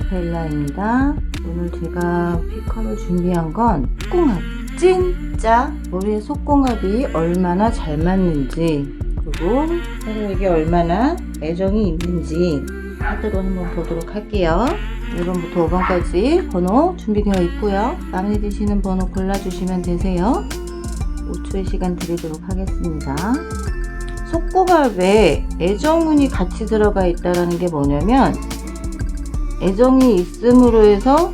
벨라입니다. 오늘 제가 피커로 준비한 건 속궁합, 진짜 우리의 속궁합이 얼마나 잘 맞는지, 그리고 서로에게 얼마나 애정이 있는지 카드로 한번 보도록 할게요. 1번부터 5번까지 번호 준비되어 있고요. 마음에 드시는 번호 골라주시면 되세요. 5초의 시간 드리도록 하겠습니다. 속궁합에 애정운이 같이 들어가 있다는 게 뭐냐면, 애정이 있음으로 해서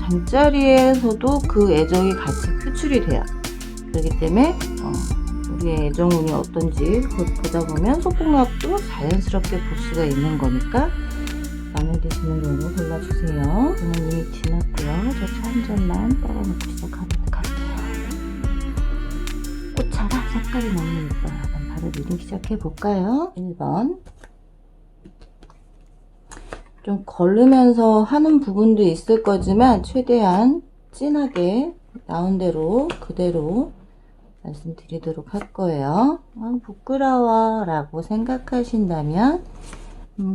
잠자리에서도 그 애정이 같이 표출이 돼요. 그렇기 때문에 우리의 애정운이 어떤지 보다 보면 속궁합도 자연스럽게 볼 수가 있는 거니까 마음에 드시는 번호 골라주세요. 저는 이미 지났고요. 저 차 한 잔만 따라놓고 시작하도록 할게요. 꽃차라 색깔이 너무 예뻐요. 그럼 바로 리딩 시작해볼까요? 1번. 좀 걸으면서 하는 부분도 있을 거지만 최대한 진하게 나온 대로 그대로 말씀드리도록 할 거예요. 부끄러워 라고 생각하신다면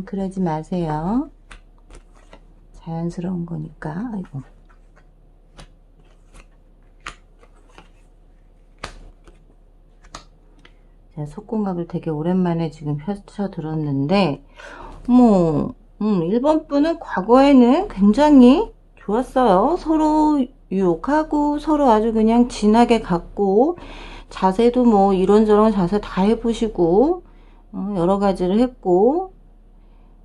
그러지 마세요. 자연스러운 거니까. 아이고. 제가 속궁합을 되게 오랜만에 지금 펼쳐 들었는데 1번 분은 과거에는 굉장히 좋았어요. 서로 유혹하고 서로 아주 그냥 진하게 갔고, 자세도 뭐 이런저런 자세 다 해보시고 여러 가지를 했고,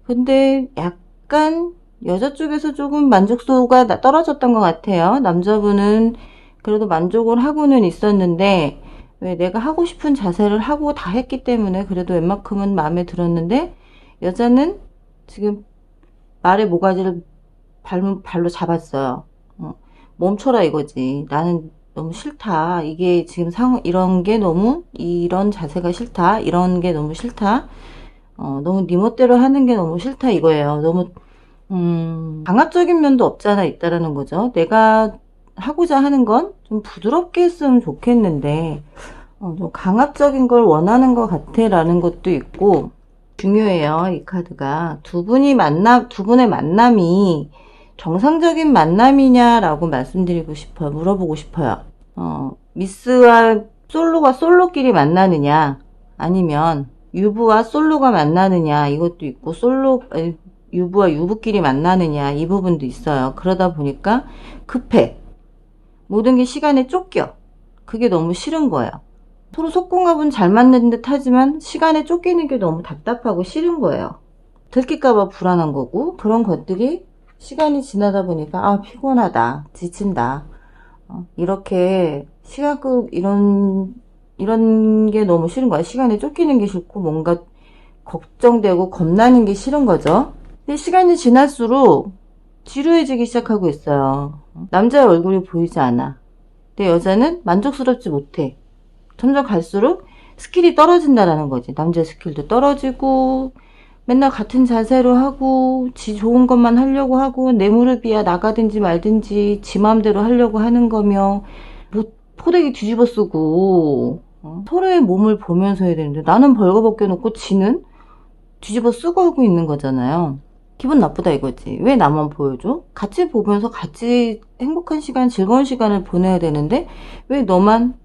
근데 약간 여자 쪽에서 조금 만족도가 떨어졌던 것 같아요. 남자분은 그래도 만족을 하고는 있었는데, 왜 내가 하고 싶은 자세를 하고 다 했기 때문에 그래도 웬만큼은 마음에 들었는데, 여자는 지금 말의 모가지를 발로 잡았어요. 멈춰라 이거지. 나는 너무 싫다. 이게 지금 이런 게 너무, 이런 자세가 싫다. 이런 게 너무 싫다. 너무 네 멋대로 하는 게 너무 싫다 이거예요. 너무 강압적인 면도 없잖아 있다라는 거죠. 내가 하고자 하는 건 좀 부드럽게 했으면 좋겠는데 좀 강압적인 걸 원하는 것 같아 라는 것도 있고, 중요해요. 이 카드가 두 분의 만남이 정상적인 만남이냐라고 말씀드리고 싶어요. 물어보고 싶어요. 미스와 솔로가 솔로끼리 만나느냐, 아니면 유부와 솔로가 만나느냐, 이것도 있고, 유부와 유부끼리 만나느냐, 이 부분도 있어요. 그러다 보니까 급해. 모든 게 시간에 쫓겨. 그게 너무 싫은 거예요. 서로 속궁합은 잘 맞는 듯 하지만 시간에 쫓기는 게 너무 답답하고 싫은 거예요. 들킬까봐 불안한 거고, 그런 것들이 시간이 지나다 보니까 피곤하다, 지친다, 이렇게 이런 게 너무 싫은 거야. 시간에 쫓기는 게 싫고 뭔가 걱정되고 겁나는 게 싫은 거죠. 근데 시간이 지날수록 지루해지기 시작하고 있어요. 남자의 얼굴이 보이지 않아. 근데 여자는 만족스럽지 못해. 점점 갈수록 스킬이 떨어진다라는 거지. 남자의 스킬도 떨어지고, 맨날 같은 자세로 하고, 지 좋은 것만 하려고 하고, 내 무릎이야 나가든지 말든지 지 마음대로 하려고 하는 거며, 뭐 포대기 뒤집어 쓰고, 서로의 몸을 보면서 해야 되는데, 나는 벌거벗겨 놓고 지는 뒤집어 쓰고 하고 있는 거잖아요. 기분 나쁘다 이거지. 왜 나만 보여줘? 같이 보면서 같이 행복한 시간, 즐거운 시간을 보내야 되는데, 왜 너만?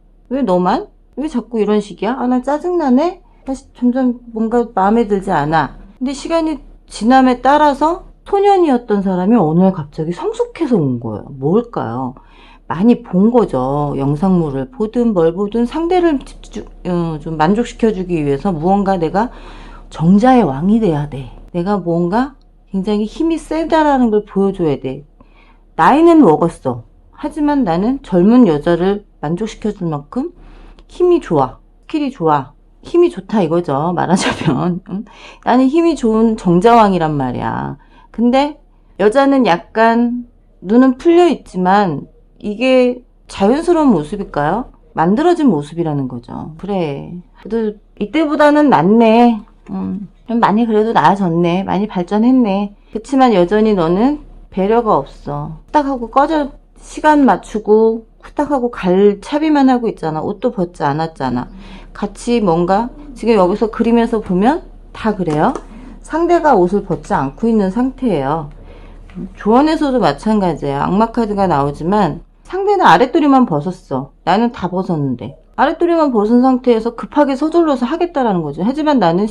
왜 자꾸 이런 식이야? 난 짜증나네? 다시 점점 뭔가 마음에 들지 않아. 근데 시간이 지남에 따라서 소년이었던 사람이 어느 날 갑자기 성숙해서 온 거예요. 뭘까요? 많이 본 거죠. 영상물을 보든 뭘 보든 상대를 좀 만족시켜주기 위해서 무언가 내가 정자의 왕이 돼야 돼. 내가 뭔가 굉장히 힘이 세다라는 걸 보여줘야 돼. 나이는 먹었어. 하지만 나는 젊은 여자를 만족시켜줄 만큼 힘이 좋아. 스킬이 좋아. 힘이 좋다 이거죠. 말하자면. 나는 힘이 좋은 정자왕이란 말이야. 근데 여자는 약간 눈은 풀려 있지만 이게 자연스러운 모습일까요? 만들어진 모습이라는 거죠. 그래. 그래도 이때보다는 낫네. 좀 많이 그래도 나아졌네. 많이 발전했네. 그치만 여전히 너는 배려가 없어. 딱 하고 시간 맞추고 후딱하고 갈 차비만 하고 있잖아. 옷도 벗지 않았잖아. 같이 뭔가 지금 여기서 그리면서 보면 다 그래요. 상대가 옷을 벗지 않고 있는 상태예요. 조언에서도 마찬가지예요. 악마 카드가 나오지만 상대는 아랫도리만 벗었어. 나는 다 벗었는데. 아랫도리만 벗은 상태에서 급하게 서둘러서 하겠다라는 거죠. 하지만 나는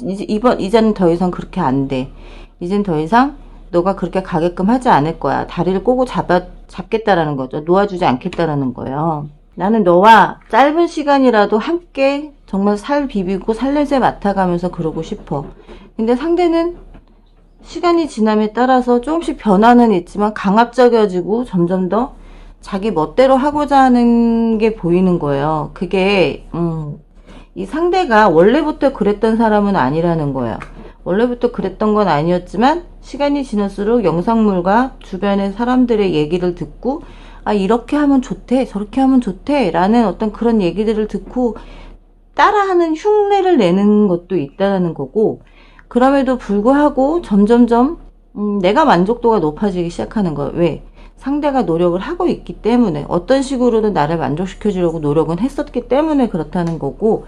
이제는 더 이상 그렇게 안 돼. 이젠 더 이상 너가 그렇게 가게끔 하지 않을 거야. 다리를 꼬고 잡겠다라는 거죠. 놓아주지 않겠다라는 거예요. 나는 너와 짧은 시간이라도 함께 정말 살 비비고 살냄새 맡아가면서 그러고 싶어. 근데 상대는 시간이 지남에 따라서 조금씩 변화는 있지만 강압적이어지고 점점 더 자기 멋대로 하고자 하는 게 보이는 거예요. 그게 이 상대가 원래부터 그랬던 사람은 아니라는 거예요. 원래부터 그랬던 건 아니었지만 시간이 지날수록 영상물과 주변의 사람들의 얘기를 듣고 아 이렇게 하면 좋대 저렇게 하면 좋대 라는 어떤 그런 얘기들을 듣고 따라하는 흉내를 내는 것도 있다는 거고, 그럼에도 불구하고 점점점 내가 만족도가 높아지기 시작하는 거예요. 왜? 상대가 노력을 하고 있기 때문에, 어떤 식으로든 나를 만족시켜 주려고 노력은 했었기 때문에 그렇다는 거고,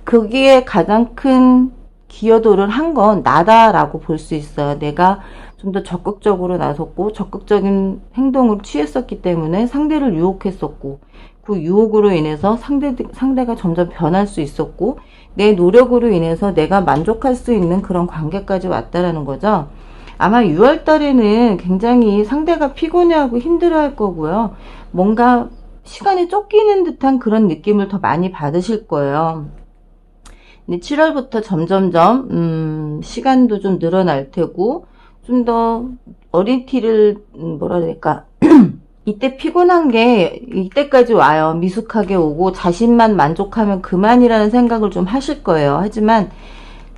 거기에 가장 큰 기여도를 한 건 나다라고 볼 수 있어요. 내가 좀 더 적극적으로 나섰고 적극적인 행동을 취했었기 때문에 상대를 유혹했었고, 그 유혹으로 인해서 상대가 점점 변할 수 있었고, 내 노력으로 인해서 내가 만족할 수 있는 그런 관계까지 왔다라는 거죠. 아마 6월 달에는 굉장히 상대가 피곤해하고 힘들어할 거고요. 뭔가 시간이 쫓기는 듯한 그런 느낌을 더 많이 받으실 거예요. 근데 7월부터 점점점 시간도 좀 늘어날 테고, 좀 더 어린 티를 뭐라 그럴까 이때 피곤한 게 이때까지 와요. 미숙하게 오고 자신만 만족하면 그만이라는 생각을 좀 하실 거예요. 하지만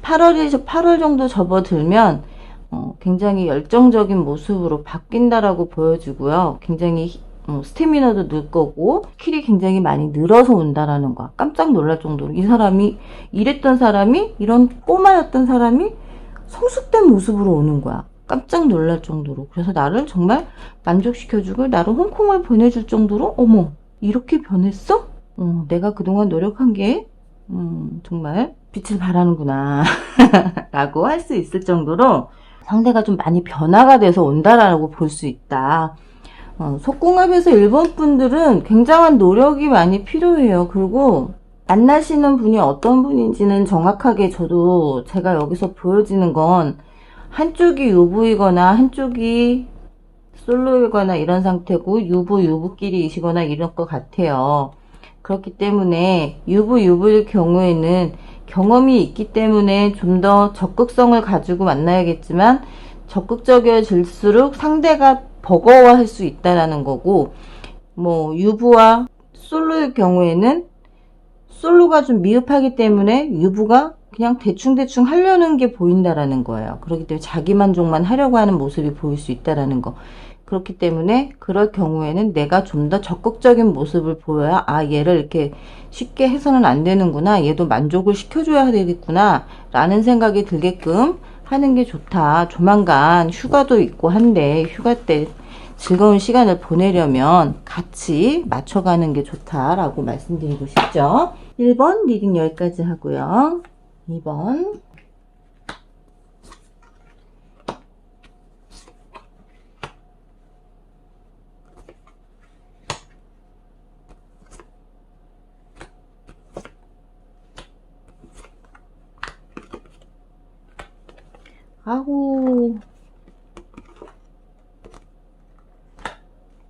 8월 정도 접어들면 굉장히 열정적인 모습으로 바뀐다라고 보여지고요. 굉장히 스태미너도 늘 거고 스킬이 굉장히 많이 늘어서 온다라는 거야. 깜짝 놀랄 정도로 이 사람이 이랬던 사람이, 이런 꼬마였던 사람이 성숙된 모습으로 오는 거야. 깜짝 놀랄 정도로. 그래서 나를 정말 만족시켜주고 나를 홍콩을 보내줄 정도로 어머 이렇게 변했어? 내가 그동안 노력한 게 정말 빛을 발하는구나 라고 할 수 있을 정도로 상대가 좀 많이 변화가 돼서 온다라고 볼 수 있다. 속궁합에서 1번 분들은 굉장한 노력이 많이 필요해요. 그리고 만나시는 분이 어떤 분인지는 정확하게 저도 제가 여기서 보여지는 건 한쪽이 유부이거나 한쪽이 솔로이거나 이런 상태고 유부끼리이시거나 이럴 것 같아요. 그렇기 때문에 유부일 경우에는 경험이 있기 때문에 좀 더 적극성을 가지고 만나야겠지만 적극적이어질수록 상대가 버거워할 수 있다라는 거고, 뭐 유부와 솔로의 경우에는 솔로가 좀 미흡하기 때문에 유부가 그냥 대충 하려는 게 보인다라는 거예요. 그렇기 때문에 자기 만족만 하려고 하는 모습이 보일 수 있다라는 거. 그렇기 때문에 그럴 경우에는 내가 좀 더 적극적인 모습을 보여야 아 얘를 이렇게 쉽게 해서는 안 되는구나, 얘도 만족을 시켜줘야 되겠구나 라는 생각이 들게끔 하는 게 좋다. 조만간 휴가도 있고 한데 휴가 때 즐거운 시간을 보내려면 같이 맞춰가는 게 좋다라고 말씀드리고 싶죠. 1번 리딩 여기까지 하고요. 2번 아고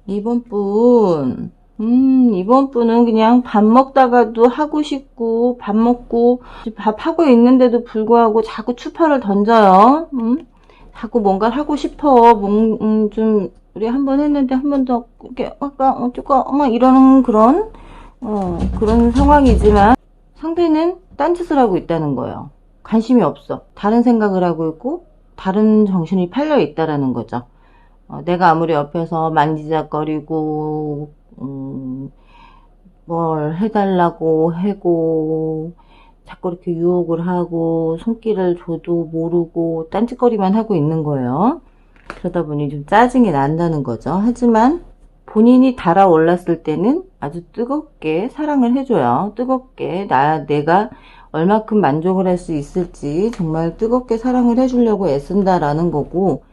2번 분 이번 분은 그냥 밥 먹다가도 하고 싶고 밥 먹고 밥 하고 있는데도 불구하고 자꾸 추파를 던져요. 자꾸 뭔가를 하고 싶어. 좀 우리 한 번 했는데 한 번 더 이렇게 아까 어쩌고 이러는 그런 상황이지만 상대는 딴짓을 하고 있다는 거예요. 관심이 없어. 다른 생각을 하고 있고 다른 정신이 팔려 있다라는 거죠. 내가 아무리 옆에서 만지작거리고 뭘 해달라고 하고 자꾸 이렇게 유혹을 하고 손길을 줘도 모르고 딴짓거리만 하고 있는 거예요. 그러다 보니 좀 짜증이 난다는 거죠. 하지만 본인이 달아올랐을 때는 아주 뜨겁게 사랑을 해줘요. 뜨겁게 내가 얼마큼 만족을 할 수 있을지 정말 뜨겁게 사랑을 해주려고 애쓴다라는 거고,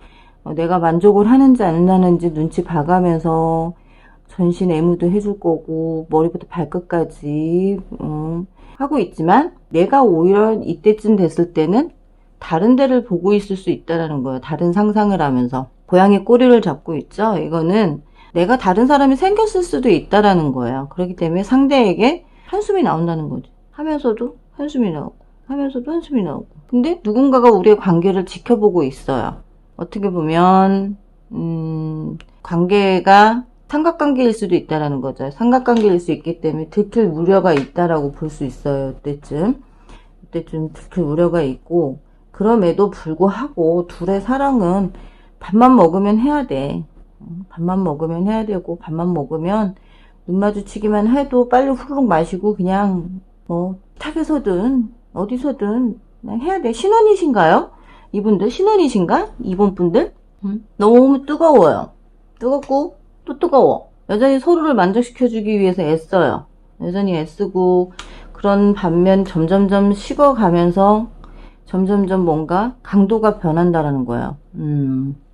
내가 만족을 하는지 안 하는지 눈치 봐가면서 전신 애무도 해줄 거고 머리부터 발끝까지 하고 있지만, 내가 오히려 이때쯤 됐을 때는 다른 데를 보고 있을 수 있다는 거예요. 다른 상상을 하면서. 고양이 꼬리를 잡고 있죠. 이거는 내가 다른 사람이 생겼을 수도 있다라는 거예요. 그렇기 때문에 상대에게 한숨이 나온다는 거죠. 하면서도 한숨이 나오고 하면서도 한숨이 나오고. 근데 누군가가 우리의 관계를 지켜보고 있어요. 어떻게 보면 관계가 삼각관계일 수도 있다라는 거죠. 삼각관계일 수 있기 때문에 들킬 우려가 있다라고 볼 수 있어요. 이때쯤 들킬 우려가 있고, 그럼에도 불구하고 둘의 사랑은 밥만 먹으면 해야 돼. 밥만 먹으면 해야 되고, 밥만 먹으면 눈 마주치기만 해도 빨리 후루룩 마시고 그냥 뭐 탑에서든 어디서든 그냥 해야 돼. 신혼이신가요? 이분들 신혼이신가? 이번 분들? 너무 뜨거워요. 뜨겁고 또 뜨거워. 여전히 서로를 만족시켜주기 위해서 애써요. 여전히 애쓰고, 그런 반면 점점점 식어가면서 점점점 뭔가 강도가 변한다라는 거예요.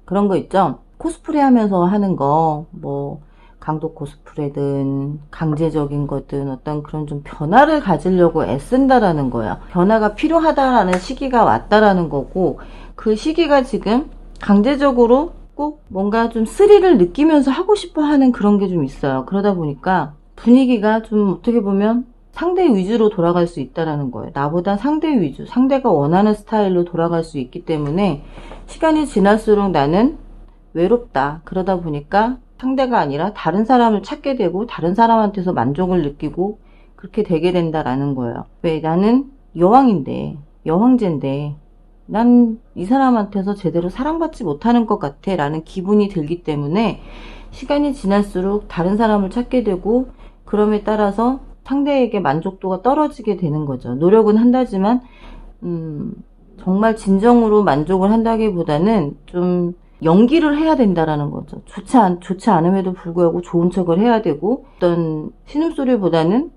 그런 거 있죠? 코스프레 하면서 하는 거, 뭐 강도 코스프레든 강제적인 거든 어떤 그런 좀 변화를 가지려고 애쓴다라는 거예요. 변화가 필요하다라는 시기가 왔다라는 거고, 그 시기가 지금 강제적으로 꼭 뭔가 좀 스릴을 느끼면서 하고 싶어 하는 그런 게 좀 있어요. 그러다 보니까 분위기가 좀 어떻게 보면 상대 위주로 돌아갈 수 있다라는 거예요. 나보다 상대 위주, 상대가 원하는 스타일로 돌아갈 수 있기 때문에 시간이 지날수록 나는 외롭다. 그러다 보니까 상대가 아니라 다른 사람을 찾게 되고 다른 사람한테서 만족을 느끼고 그렇게 되게 된다라는 거예요. 왜? 나는 여왕인데, 여왕제인데 난 이 사람한테서 제대로 사랑받지 못하는 것 같아 라는 기분이 들기 때문에 시간이 지날수록 다른 사람을 찾게 되고, 그럼에 따라서 상대에게 만족도가 떨어지게 되는 거죠. 노력은 한다지만 정말 진정으로 만족을 한다기보다는 좀 연기를 해야 된다라는 거죠. 좋지 않음에도 불구하고 좋은 척을 해야 되고, 어떤 신음소리보다는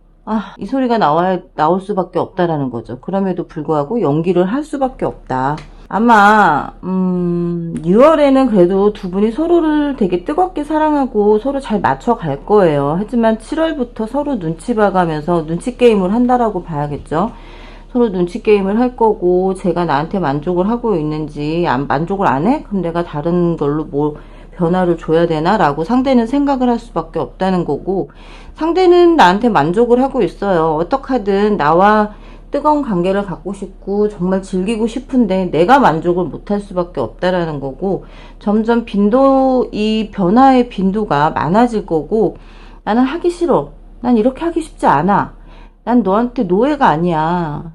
이 소리가 나올 수밖에 없다라는 거죠. 그럼에도 불구하고 연기를 할 수밖에 없다. 아마 6월에는 그래도 두 분이 서로를 되게 뜨겁게 사랑하고 서로 잘 맞춰갈 거예요. 하지만 7월부터 서로 눈치 봐가면서 눈치 게임을 한다라고 봐야겠죠. 서로 눈치 게임을 할 거고, 제가 나한테 만족을 하고 있는지, 만족을 안 해? 그럼 내가 다른 걸로 뭐 변화를 줘야 되나? 라고 상대는 생각을 할 수밖에 없다는 거고, 상대는 나한테 만족을 하고 있어요. 어떡하든 나와 뜨거운 관계를 갖고 싶고 정말 즐기고 싶은데 내가 만족을 못할 수밖에 없다라는 거고, 점점 이 변화의 빈도가 많아질 거고, 나는 하기 싫어. 난 이렇게 하기 쉽지 않아. 난 너한테 노예가 아니야.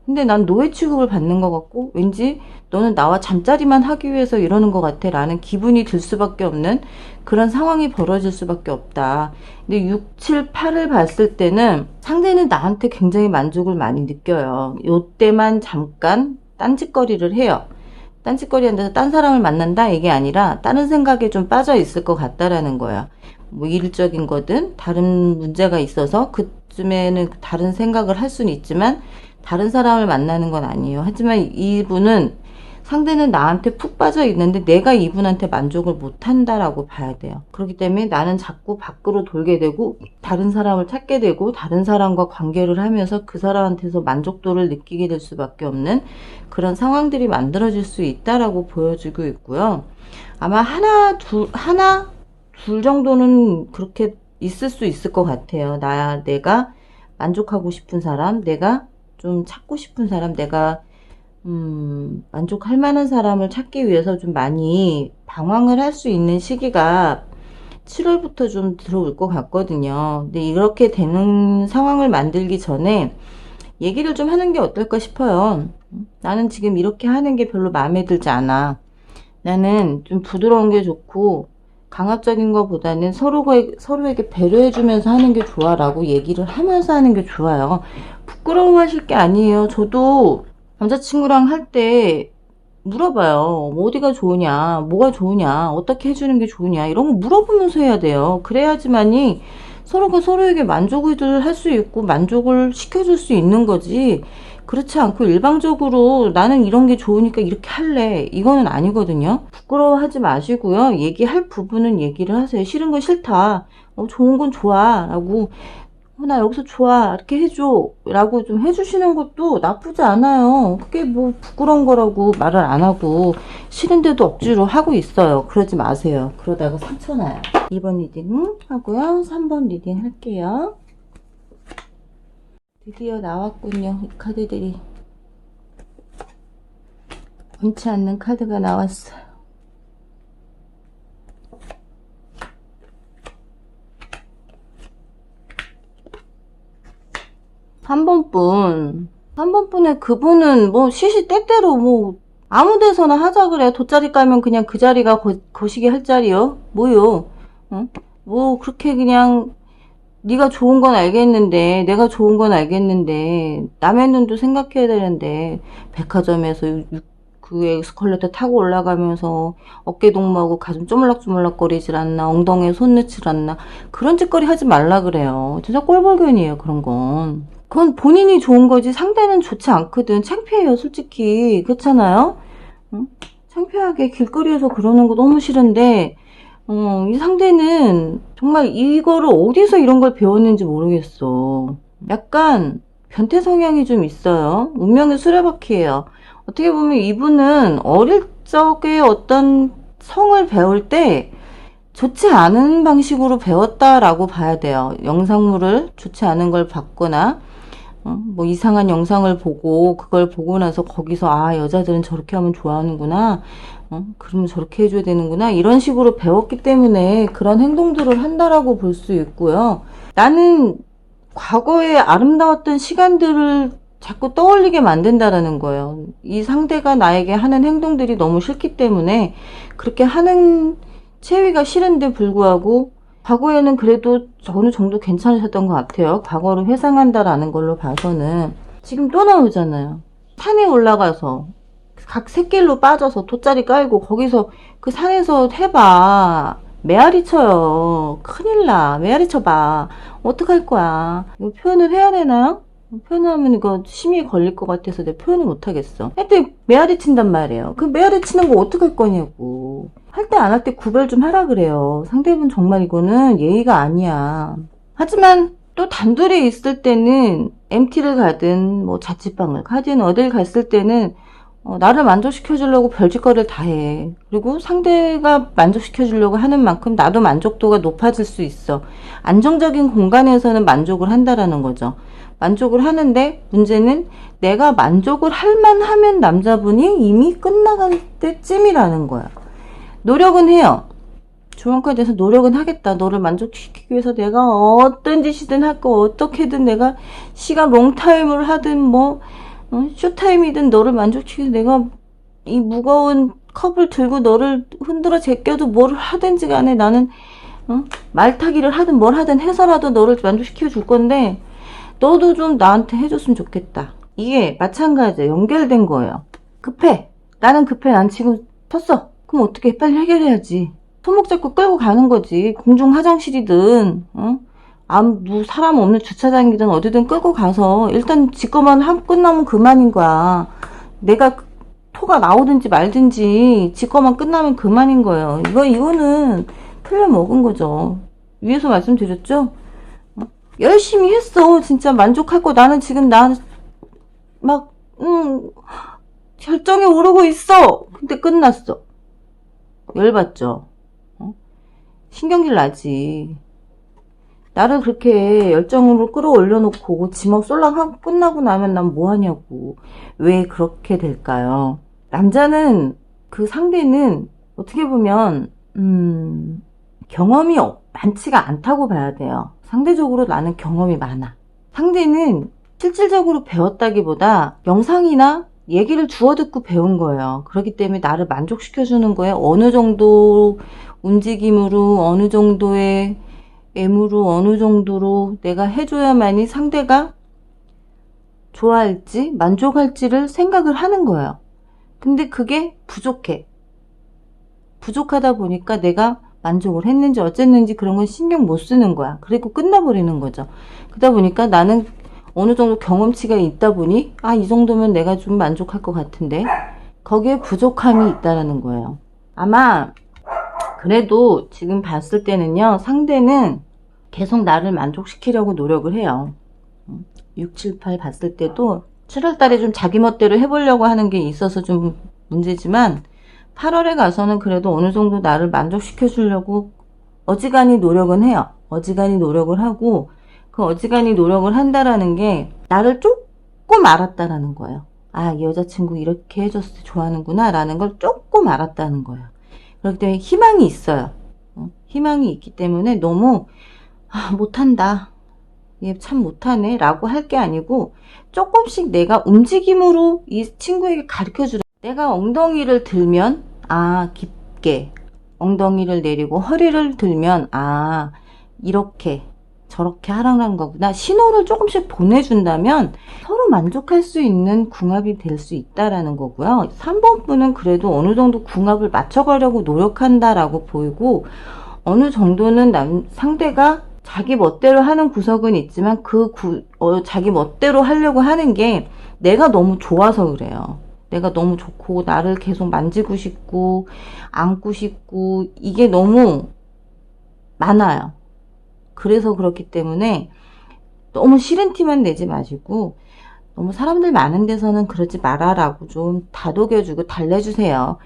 근데 난 노예 취급을 받는 것 같고, 왠지 너는 나와 잠자리만 하기 위해서 이러는 것 같아 라는 기분이 들 수밖에 없는 그런 상황이 벌어질 수밖에 없다. 근데 6, 7, 8을 봤을 때는 상대는 나한테 굉장히 만족을 많이 느껴요. 요때만 잠깐 딴짓거리를 해요. 딴짓거리 한다서 딴 사람을 만난다 이게 아니라 다른 생각에 좀 빠져 있을 것 같다라는 거야. 뭐 일적인 거든 다른 문제가 있어서 그쯤에는 다른 생각을 할 수는 있지만 다른 사람을 만나는 건 아니에요. 하지만 이분은, 상대는 나한테 푹 빠져 있는데 내가 이분한테 만족을 못 한다라고 봐야 돼요. 그렇기 때문에 나는 자꾸 밖으로 돌게 되고 다른 사람을 찾게 되고 다른 사람과 관계를 하면서 그 사람한테서 만족도를 느끼게 될 수밖에 없는 그런 상황들이 만들어질 수 있다라고 보여지고 있고요. 아마 하나, 둘 정도는 그렇게 있을 수 있을 것 같아요. 내가 만족하고 싶은 사람, 내가 좀 찾고 싶은 사람, 내가 만족할 만한 사람을 찾기 위해서 좀 많이 방황을 할 수 있는 시기가 7월부터 좀 들어올 것 같거든요. 근데 이렇게 되는 상황을 만들기 전에 얘기를 좀 하는 게 어떨까 싶어요. 나는 지금 이렇게 하는 게 별로 마음에 들지 않아. 나는 좀 부드러운 게 좋고 강압적인 것보다는 서로에게 배려해주면서 하는 게 좋아 라고 얘기를 하면서 하는 게 좋아요. 부끄러워하실 게 아니에요. 저도 남자친구랑 할 때 물어봐요. 뭐 어디가 좋으냐, 뭐가 좋으냐, 어떻게 해주는 게 좋으냐, 이런 거 물어보면서 해야 돼요. 그래야지만이 서로가 서로에게 만족을 할 수 있고 만족을 시켜줄 수 있는 거지. 그렇지 않고 일방적으로 나는 이런 게 좋으니까 이렇게 할래. 이거는 아니거든요. 부끄러워하지 마시고요. 얘기할 부분은 얘기를 하세요. 싫은 건 싫다. 좋은 건 좋아. 라고, 나 여기서 좋아. 이렇게 해줘. 라고 좀 해주시는 것도 나쁘지 않아요. 그게 뭐 부끄러운 거라고 말을 안 하고 싫은데도 억지로 하고 있어요. 그러지 마세요. 그러다가 상처나요. 2번 리딩 하고요. 3번 리딩 할게요. 드디어 나왔군요. 이 카드들이. 원치 않는 카드가 나왔어요. 3번 분의 그분은 뭐 시시때때로 뭐 아무 데서나 하자 그래. 돗자리 깔면 그냥 그 자리가 거시기 할 자리요. 뭐요? 응? 뭐 그렇게 그냥 네가 좋은 건 알겠는데, 내가 좋은 건 알겠는데 남의 눈도 생각해야 되는데 백화점에서 그 에스컬레이터 타고 올라가면서 어깨 동무하고 가슴 쪼물락쪼물락거리질 않나, 엉덩이에 손 넣질 않나, 그런 짓거리 하지 말라 그래요. 진짜 꼴불견이에요. 그런 건 그건 본인이 좋은 거지 상대는 좋지 않거든. 창피해요 솔직히. 그렇잖아요. 응? 창피하게 길거리에서 그러는 거 너무 싫은데 이 상대는 정말 이거를 어디서 이런 걸 배웠는지 모르겠어. 약간 변태 성향이 좀 있어요. 운명의 수레바퀴예요. 어떻게 보면 이분은 어릴 적에 어떤 성을 배울 때 좋지 않은 방식으로 배웠다라고 봐야 돼요. 영상물을 좋지 않은 걸 봤거나 뭐 이상한 영상을 보고 그걸 보고 나서 거기서 아 여자들은 저렇게 하면 좋아하는구나, 그러면 저렇게 해줘야 되는구나, 이런 식으로 배웠기 때문에 그런 행동들을 한다라고 볼 수 있고요. 나는 과거에 아름다웠던 시간들을 자꾸 떠올리게 만든다라는 거예요. 이 상대가 나에게 하는 행동들이 너무 싫기 때문에 그렇게 하는 체위가 싫은데 불구하고 과거에는 그래도 어느 정도 괜찮으셨던 것 같아요. 과거를 회상한다라는 걸로 봐서는. 지금 또 나오잖아요. 산에 올라가서 각 샛길로 빠져서 돗자리 깔고 거기서 그 산에서 해봐. 메아리 쳐요. 큰일 나. 메아리 쳐봐. 어떡할 거야. 이거 표현을 해야 되나요? 표현하면 이거 심의에 걸릴 것 같아서 내가 표현을 못하겠어. 하여튼 메아리 친단 말이에요. 그 메아리 치는 거 어떡할 거냐고. 할 때 안 할 때 구별 좀 하라 그래요. 상대분 정말 이거는 예의가 아니야. 하지만 또 단둘이 있을 때는 MT를 가든 뭐 자취방을 가든 어딜 갔을 때는 나를 만족시켜 주려고 별짓거리를 다 해. 그리고 상대가 만족시켜 주려고 하는 만큼 나도 만족도가 높아질 수 있어. 안정적인 공간에서는 만족을 한다라는 거죠. 만족을 하는데 문제는 내가 만족을 할 만하면 남자분이 이미 끝나갈 때쯤이라는 거야. 노력은 해요. 조언과에 대해서 노력은 하겠다. 너를 만족시키기 위해서 내가 어떤 짓이든 할거, 어떻게든 내가 시간 롱타임을 하든 뭐 쇼타임이든 너를 만족시키기 위해서 내가 이 무거운 컵을 들고 너를 흔들어 제껴도 뭘 하든지 간에 나는 말타기를 하든 뭘 하든 해서라도 너를 만족시켜 줄 건데 너도 좀 나한테 해줬으면 좋겠다. 이게 마찬가지예요. 연결된 거예요. 급해. 나는 급해. 난 지금 텄어. 그럼 어떻게 빨리 해결해야지. 손목 잡고 끌고 가는 거지. 공중 화장실이든 아무 사람 없는 주차장이든 어디든 끌고 가서 일단 지 거만 끝나면 그만인 거야. 내가 토가 나오든지 말든지 지 거만 끝나면 그만인 거예요. 이거는 틀려 먹은 거죠. 위에서 말씀드렸죠? 열심히 했어. 진짜 만족할 거. 나는 지금 막 결정에 오르고 있어. 근데 끝났어. 열받죠? 신경질 나지. 나를 그렇게 열정으로 끌어올려 놓고 지목 쏠랑하고 끝나고 나면 난 뭐하냐고. 왜 그렇게 될까요? 남자는 그 상대는 어떻게 보면 경험이 많지가 않다고 봐야 돼요. 상대적으로 나는 경험이 많아. 상대는 실질적으로 배웠다기보다 영상이나 얘기를 주워 듣고 배운 거예요. 그렇기 때문에 나를 만족시켜주는 거에 어느 정도 움직임으로, 어느 정도의 애무로, 어느 정도로 내가 해줘야만이 상대가 좋아할지, 만족할지를 생각을 하는 거예요. 근데 그게 부족해. 부족하다 보니까 내가 만족을 했는지 어쨌는지 그런 건 신경 못 쓰는 거야. 그리고 끝나버리는 거죠. 그러다 보니까 나는 어느 정도 경험치가 있다 보니 아, 이 정도면 내가 좀 만족할 것 같은데 거기에 부족함이 있다라는 거예요. 아마 그래도 지금 봤을 때는요, 상대는 계속 나를 만족시키려고 노력을 해요. 6, 7, 8 봤을 때도 7월 달에 좀 자기 멋대로 해보려고 하는 게 있어서 좀 문제지만 8월에 가서는 그래도 어느 정도 나를 만족시켜 주려고 어지간히 노력은 해요. 어지간히 노력을 하고 그 어지간히 노력을 한다라는 게 나를 조금 알았다라는 거예요. 아, 이 여자친구 이렇게 해줬을 때 좋아하는구나 라는 걸 조금 알았다는 거예요. 그렇기 때문에 희망이 있어요. 희망이 있기 때문에 너무 못한다, 얘 참 못하네 라고 할 게 아니고 조금씩 내가 움직임으로 이 친구에게 가르쳐주라. 내가 엉덩이를 들면 깊게 엉덩이를 내리고 허리를 들면 이렇게 저렇게 하라는 거구나, 신호를 조금씩 보내준다면 서로 만족할 수 있는 궁합이 될 수 있다라는 거고요. 3번 분은 그래도 어느 정도 궁합을 맞춰가려고 노력한다라고 보이고, 어느 정도는 상대가 자기 멋대로 하는 구석은 있지만 자기 멋대로 하려고 하는 게 내가 너무 좋아서 그래요. 내가 너무 좋고 나를 계속 만지고 싶고 안고 싶고 이게 너무 많아요. 그래서 그렇기 때문에 너무 싫은 티만 내지 마시고, 너무 사람들 많은 데서는 그러지 마라라고 좀 다독여주고 달래주세요.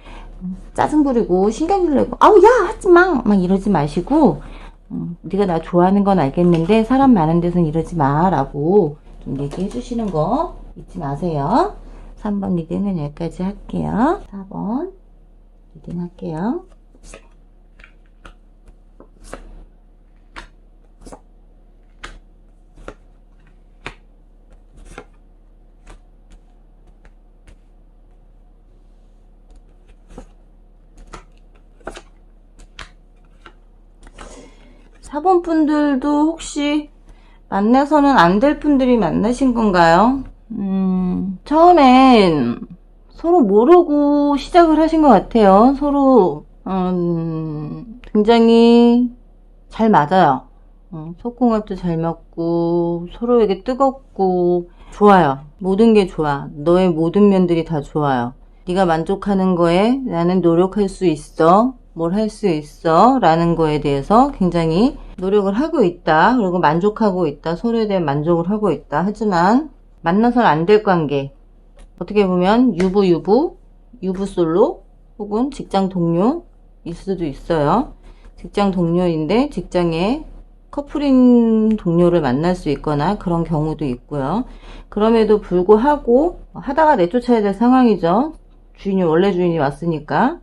짜증 부리고 신경질 내고 아우 야 하지마 막 이러지 마시고, 네가 나 좋아하는 건 알겠는데 사람 많은 데서는 이러지 마라고 좀 얘기해 주시는 거 잊지 마세요. 3번 리딩은 여기까지 할게요. 4번 리딩 할게요. 4번 분들도 혹시 만나서는 안 될 분들이 만나신 건가요? 처음엔 서로 모르고 시작을 하신 것 같아요. 서로 굉장히 잘 맞아요. 속궁합도 잘 맞고 서로에게 뜨겁고 좋아요. 모든 게 좋아. 너의 모든 면들이 다 좋아요. 네가 만족하는 거에 나는 노력할 수 있어. 뭘 할 수 있어 라는 거에 대해서 굉장히 노력을 하고 있다. 그리고 만족하고 있다. 서로에 대한 만족을 하고 있다. 하지만 만나서는 안 될 관계, 어떻게 보면 유부 솔로 혹은 직장 동료일 수도 있어요. 직장 동료인데 직장에 커플인 동료를 만날 수 있거나 그런 경우도 있고요. 그럼에도 불구하고 하다가 내쫓아야 될 상황이죠. 원래 주인이 왔으니까.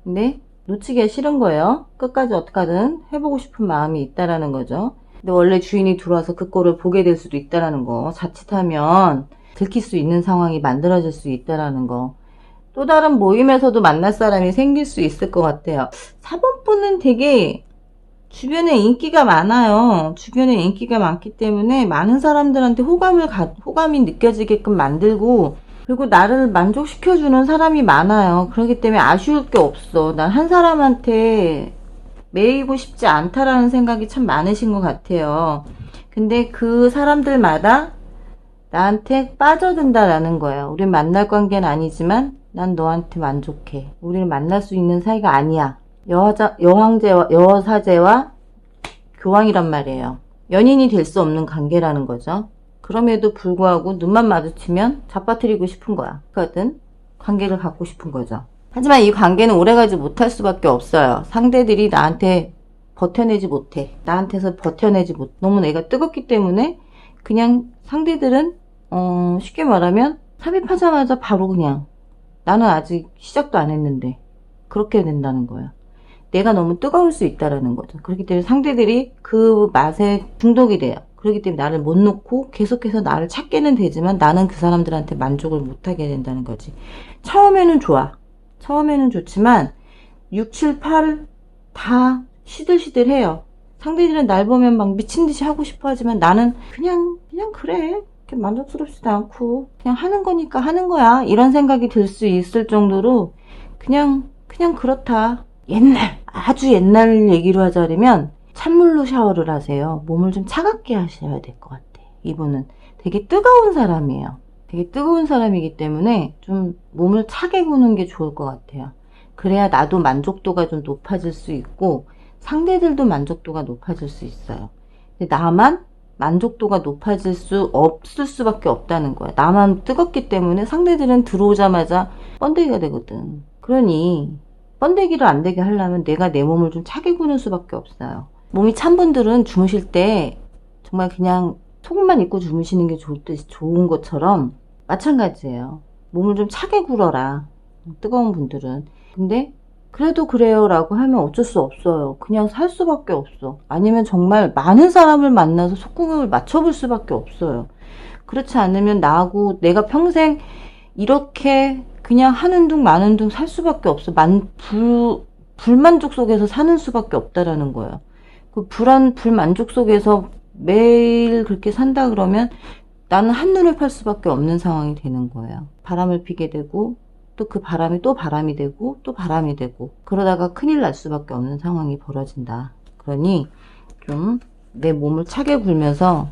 근데 놓치기가 싫은 거예요. 끝까지 어떻게든 해보고 싶은 마음이 있다라는 거죠. 근데 원래 주인이 들어와서 그 꼴을 보게 될 수도 있다라는 거. 자칫하면 들킬 수 있는 상황이 만들어질 수 있다라는 거. 또 다른 모임에서도 만날 사람이 생길 수 있을 것 같아요. 4번 분은 되게 주변에 인기가 많아요. 주변에 인기가 많기 때문에 많은 사람들한테 호감이 느껴지게끔 만들고, 그리고 나를 만족시켜주는 사람이 많아요. 그렇기 때문에 아쉬울 게 없어. 난 한 사람한테 매이고 싶지 않다라는 생각이 참 많으신 것 같아요. 근데 그 사람들마다 나한테 빠져든다라는 거예요. 우린 만날 관계는 아니지만 난 너한테 만족해. 우리는 만날 수 있는 사이가 아니야. 여사제와 교황이란 말이에요. 연인이 될 수 없는 관계라는 거죠. 그럼에도 불구하고 눈만 마주치면 잡아뜨리고 싶은 거야. 그거든. 관계를 갖고 싶은 거죠. 하지만 이 관계는 오래가지 못할 수밖에 없어요. 상대들이 나한테 버텨내지 못해. 나한테서 버텨내지 못. 너무 내가 뜨겁기 때문에 그냥 상대들은 쉽게 말하면 삽입하자마자 바로 그냥 나는 아직 시작도 안 했는데 그렇게 된다는 거예요. 내가 너무 뜨거울 수 있다라는 거죠. 그렇기 때문에 상대들이 그 맛에 중독이 돼요. 그렇기 때문에 나를 못 놓고 계속해서 나를 찾게는 되지만 나는 그 사람들한테 만족을 못하게 된다는 거지. 처음에는 좋아. 처음에는 좋지만 6, 7, 8 다 시들시들해요. 상대들은 날 보면 막 미친듯이 하고 싶어 하지만 나는 그냥 그래. 이렇게 만족스럽지도 않고 그냥 하는 거니까 하는 거야. 이런 생각이 들 수 있을 정도로 그냥 그렇다. 아주 옛날 얘기로 하자면 찬물로 샤워를 하세요. 몸을 좀 차갑게 하셔야 될 것 같아. 이분은 되게 뜨거운 사람이에요. 되게 뜨거운 사람이기 때문에 좀 몸을 차게 구는 게 좋을 것 같아요. 그래야 나도 만족도가 좀 높아질 수 있고 상대들도 만족도가 높아질 수 있어요. 근데 나만 만족도가 높아질 수 없을 수밖에 없다는 거야. 나만 뜨겁기 때문에 상대들은 들어오자마자 번데기가 되거든. 그러니 번데기를 안 되게 하려면 내가 내 몸을 좀 차게 구는 수밖에 없어요. 몸이 찬 분들은 주무실 때 정말 그냥 속만 입고 주무시는 게 좋은 것처럼 마찬가지예요. 몸을 좀 차게 굴어라. 뜨거운 분들은. 근데 그래도 그래요 라고 하면 어쩔 수 없어요. 그냥 살 수밖에 없어. 아니면 정말 많은 사람을 만나서 속궁합을 맞춰볼 수밖에 없어요. 그렇지 않으면 나하고 내가 평생 이렇게 그냥 하는 둥 마는 둥 살 수밖에 없어. 불만족 속에서 사는 수밖에 없다라는 거예요. 그 불만족 속에서 매일 그렇게 산다 그러면 나는 한눈을 팔 수밖에 없는 상황이 되는 거예요. 바람을 피게 되고 또 그 바람이 또 바람이 되고 또 바람이 되고 그러다가 큰일 날 수밖에 없는 상황이 벌어진다. 그러니 좀 내 몸을 차게 불면서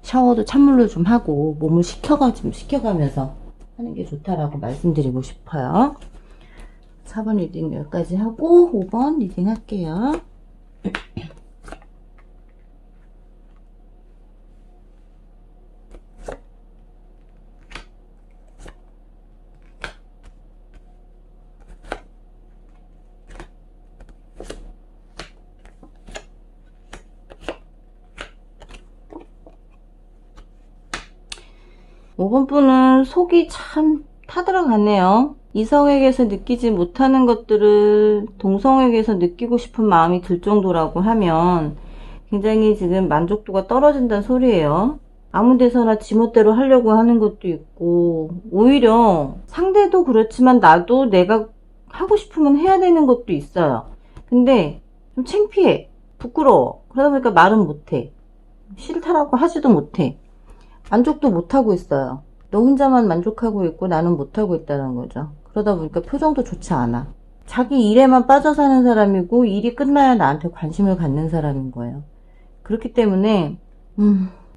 샤워도 찬물로 좀 하고 몸을 식혀가면서 하는 게 좋다라고 말씀드리고 싶어요. 4번 리딩 여기까지 하고 5번 리딩 할게요. 5번 분은 속이 참 타들어가네요. 이성에게서 느끼지 못하는 것들을 동성에게서 느끼고 싶은 마음이 들 정도라고 하면 굉장히 지금 만족도가 떨어진다는 소리예요. 아무 데서나 지멋대로 하려고 하는 것도 있고 오히려 상대도 그렇지만 나도 내가 하고 싶으면 해야 되는 것도 있어요. 근데 좀 창피해, 부끄러워. 그러다 보니까 말은 못해. 싫다라고 하지도 못해. 만족도 못하고 있어요. 너 혼자만 만족하고 있고 나는 못하고 있다는 거죠. 그러다 보니까 표정도 좋지 않아. 자기 일에만 빠져 사는 사람이고 일이 끝나야 나한테 관심을 갖는 사람인 거예요. 그렇기 때문에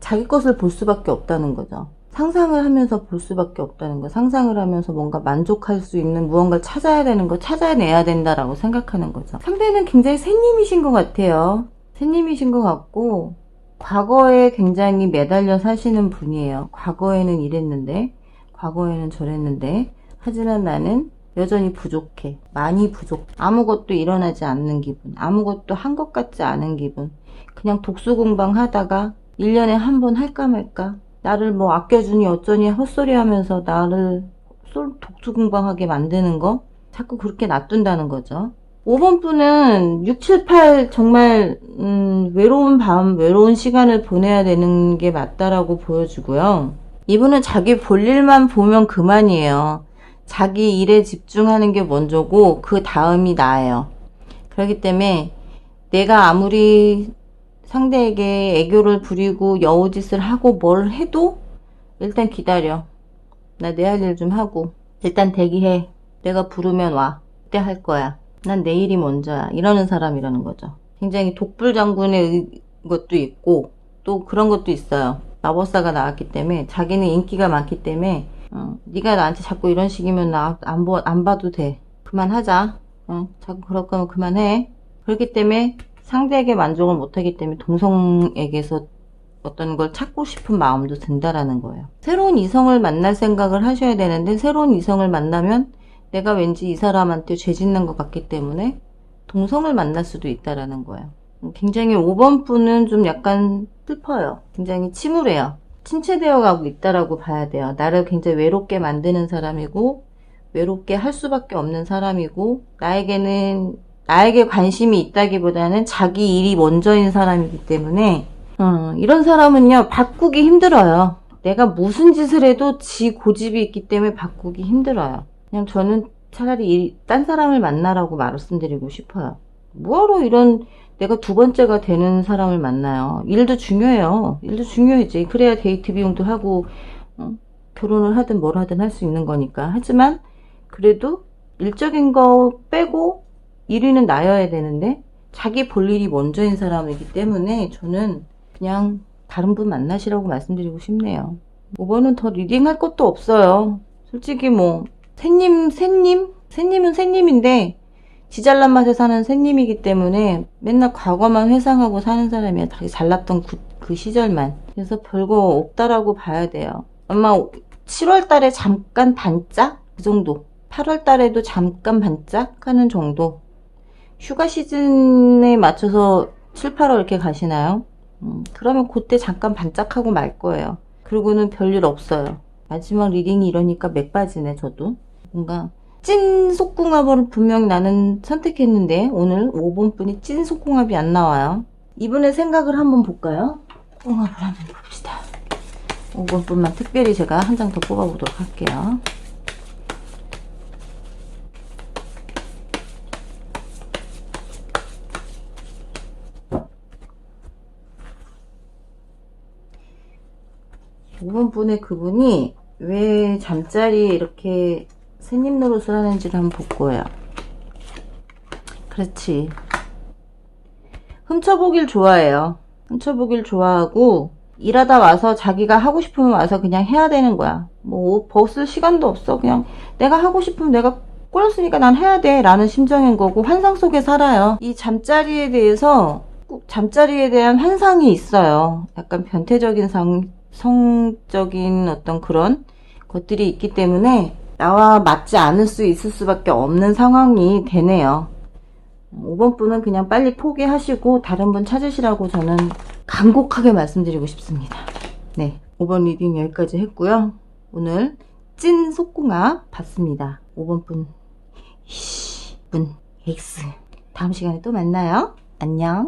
자기 것을 볼 수밖에 없다는 거죠. 상상을 하면서 볼 수밖에 없다는 거. 상상을 하면서 뭔가 만족할 수 있는 무언가를 찾아야 되는 거, 찾아내야 된다라고 생각하는 거죠. 상대는 굉장히 새님이신 것 같아요. 새님이신 것 같고 과거에 굉장히 매달려 사시는 분이에요. 과거에는 이랬는데 과거에는 저랬는데 하지만 나는 여전히 부족해. 많이 부족. 아무것도 일어나지 않는 기분. 아무것도 한 것 같지 않은 기분. 그냥 독수공방 하다가 1년에 한 번 할까 말까. 나를 뭐 아껴주니 어쩌니 헛소리 하면서 나를 독수공방하게 만드는 거. 자꾸 그렇게 놔둔다는 거죠. 5번 분은 6, 7, 8 정말 외로운 밤, 외로운 시간을 보내야 되는 게 맞다라고 보여주고요. 이분은 자기 볼 일만 보면 그만이에요. 자기 일에 집중하는 게 먼저고 그 다음이 나예요. 그렇기 때문에 내가 아무리 상대에게 애교를 부리고 여우짓을 하고 뭘 해도 일단 기다려. 나 내 할 일 좀 하고 일단 대기해. 내가 부르면 와. 그때 할 거야. 난 내일이 먼저야. 이러는 사람이라는 거죠. 굉장히 독불장군의 것도 있고 또 그런 것도 있어요. 마법사가 나왔기 때문에 자기는 인기가 많기 때문에 네가 나한테 자꾸 이런 식이면 나 안 봐도 돼. 그만하자. 자꾸 그럴 거면 그만해. 그렇기 때문에 상대에게 만족을 못하기 때문에 동성에게서 어떤 걸 찾고 싶은 마음도 든다라는 거예요. 새로운 이성을 만날 생각을 하셔야 되는데 새로운 이성을 만나면 내가 왠지 이 사람한테 죄 짓는 것 같기 때문에 동성을 만날 수도 있다라는 거예요. 굉장히 5번 분은 좀 약간 슬퍼요. 굉장히 침울해요. 침체되어 가고 있다라고 봐야 돼요. 나를 굉장히 외롭게 만드는 사람이고 외롭게 할 수밖에 없는 사람이고 나에게 관심이 있다기보다는 자기 일이 먼저인 사람이기 때문에 이런 사람은요 바꾸기 힘들어요. 내가 무슨 짓을 해도 지 고집이 있기 때문에 바꾸기 힘들어요. 그냥 저는 차라리 딴 사람을 만나라고 말씀드리고 싶어요. 뭐하러 이런 내가 두 번째가 되는 사람을 만나요. 일도 중요해요. 일도 중요하지. 그래야 데이트 비용도 하고 결혼을 하든 뭘 하든 할 수 있는 거니까. 하지만 그래도 일적인 거 빼고 1위는 나여야 되는데 자기 볼 일이 먼저인 사람이기 때문에 저는 그냥 다른 분 만나시라고 말씀드리고 싶네요. 5번은 더 리딩할 것도 없어요. 솔직히 뭐 새님은 새님인데 지 잘난 맛에 사는 새님이기 때문에 맨날 과거만 회상하고 사는 사람이야. 자기 잘났던 그 시절만. 그래서 별거 없다라고 봐야 돼요. 아마 7월 달에 잠깐 반짝? 그 정도. 8월 달에도 잠깐 반짝 하는 정도. 휴가 시즌에 맞춰서 7, 8월 이렇게 가시나요? 그러면 그때 잠깐 반짝하고 말 거예요. 그리고는 별일 없어요. 마지막 리딩이 이러니까 맥 빠지네, 저도. 뭔가 찐 속궁합을 분명히 나는 선택했는데 오늘 5번 분이 찐 속궁합이 안 나와요. 이분의 생각을 한번 볼까요? 궁합을 한번 봅시다. 5번 분만 특별히 제가 한 장 더 뽑아보도록 할게요. 이번 분의 그분이 왜 잠자리에 이렇게 새님 노릇을 하는지를 한번 볼 거예요. 그렇지. 훔쳐보길 좋아해요. 훔쳐보길 좋아하고 일하다 와서 자기가 하고 싶으면 와서 그냥 해야 되는 거야. 뭐 옷 벗을 시간도 없어. 그냥 내가 하고 싶으면 내가 꼬였으니까 난 해야 돼 라는 심정인 거고 환상 속에 살아요. 이 잠자리에 대해서 꼭 잠자리에 대한 환상이 있어요. 약간 변태적인 성적인 어떤 그런 것들이 있기 때문에 나와 맞지 않을 수 있을 수밖에 없는 상황이 되네요. 5번 분은 그냥 빨리 포기하시고 다른 분 찾으시라고 저는 간곡하게 말씀드리고 싶습니다. 네, 5번 리딩 여기까지 했고요. 오늘 찐 속궁합 봤습니다. 5번 분 X. 다음 시간에 또 만나요. 안녕.